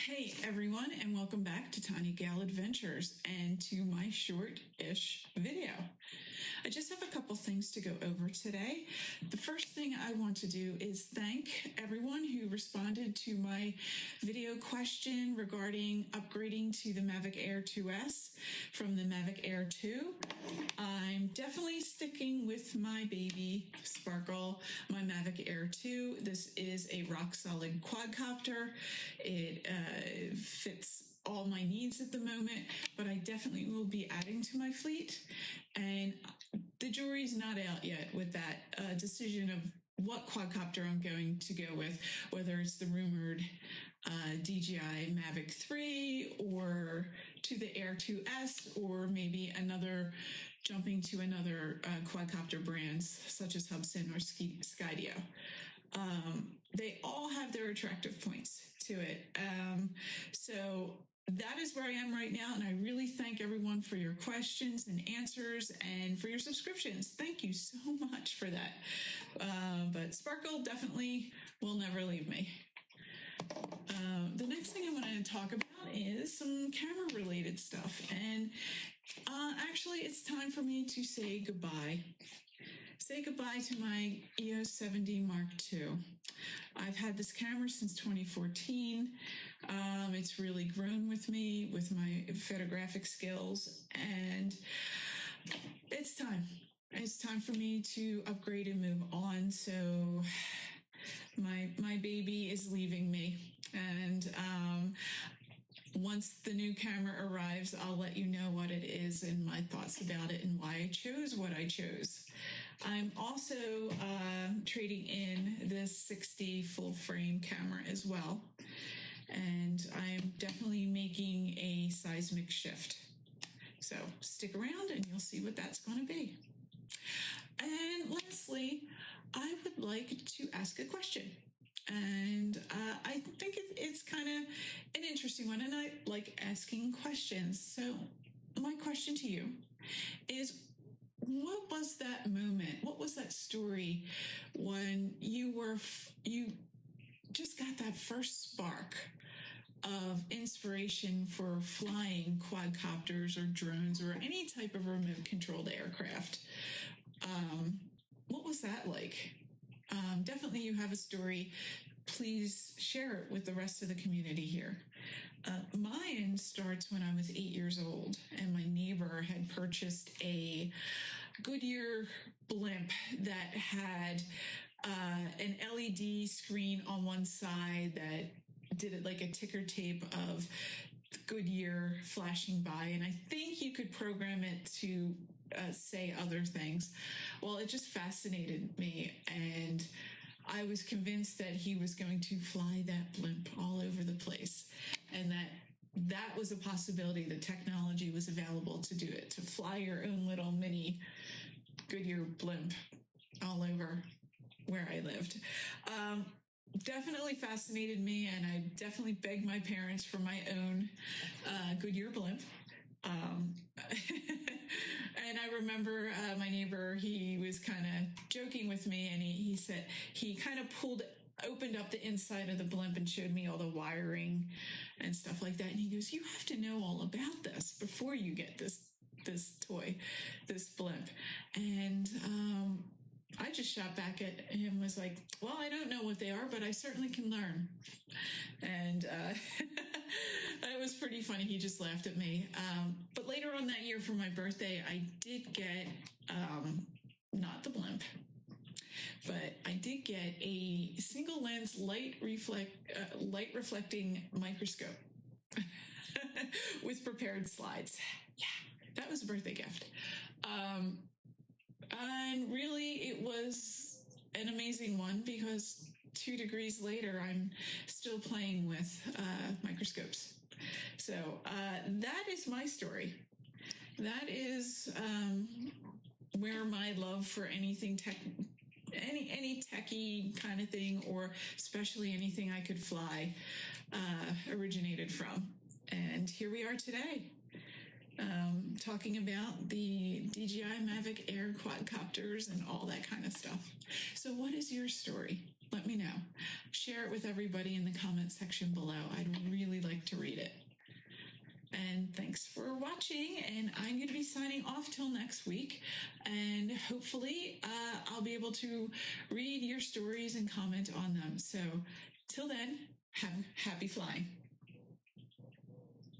Hey everyone, and welcome back to Tania Gail Adventures and to my short-ish video. I just have a couple things to go over today. The first thing I want to do is thank everyone who responded to my video question regarding upgrading to the Mavic Air 2S from the Mavic Air 2. I'm definitely sticking with my baby Sparkle, my Mavic Air 2. This is a rock-solid quadcopter. It fits all my needs at the moment, but I definitely will be adding to my fleet. And the jury's not out yet with that decision of what quadcopter I'm going to go with, whether it's the rumored DJI Mavic 3 or to the Air 2S, or maybe jumping to another quadcopter brands such as Hubsan or Skydio. They all have their attractive points to it. So that is where I am right now, and I really thank everyone for your questions and answers and for your subscriptions. Thank you so much for that. But Sparkle definitely will never leave me. The next thing I want to talk about is some camera-related stuff, and actually it's time for me to say goodbye. Say goodbye to my EOS 70 Mark II. I've had this camera since 2014. It's really grown with me, with my photographic skills, and it's time. It's time for me to upgrade and move on. So my baby is leaving me, and once the new camera arrives, I'll let you know what it is and my thoughts about it and why I chose what I chose. I'm also trading in this 60 full frame camera as well, and I'm definitely making a seismic shift. So stick around and you'll see what that's going to be. And lastly, I would like to ask a question. And I think it's kind of an interesting one, and I like asking questions. So my question to you is, what was that moment? What was that story when you just got that first spark of inspiration for flying quadcopters or drones or any type of remote controlled aircraft? What was that like? Definitely you have a story. Please share it with the rest of the community here. Mine starts when I was 8 years old, and my neighbor had purchased a Goodyear blimp that had an LED screen on one side that did it like a ticker tape of Goodyear flashing by, and I think you could program it to say other things. Well, it just fascinated me, and I was convinced that he was going to fly that blimp all over the place, and that was a possibility. The technology was available to do it, to fly your own little mini Goodyear blimp all over where I lived. Definitely fascinated me, and I definitely begged my parents for my own Goodyear blimp. And I remember my neighbor, he was kind of joking with me, and he said he kind of opened up the inside of the blimp and showed me all the wiring and stuff like that. And he goes, "You have to know all about this before you get this toy, this blimp." And I just shot back at him, was like, "Well, I don't know what they are, but I certainly can learn." And it was pretty funny. He just laughed at me. But later on that year for my birthday, I did get, not the blimp, but I did get a single lens light reflecting microscope with prepared slides. Yeah, that was a birthday gift. And really, it was an amazing one, because 2 degrees later, I'm still playing with microscopes. So that is my story. That is where my love for anything any techie kind of thing, or especially anything I could fly, originated from. And here we are today, talking about the DJI Mavic Air quadcopters and all that kind of stuff. So what is your story? Let me know. Share it with everybody in the comment section below. I'd really like like to read it. And thanks for watching, and I'm going to be signing off till next week, and hopefully I'll be able to read your stories and comment on them. So till then, have happy flying.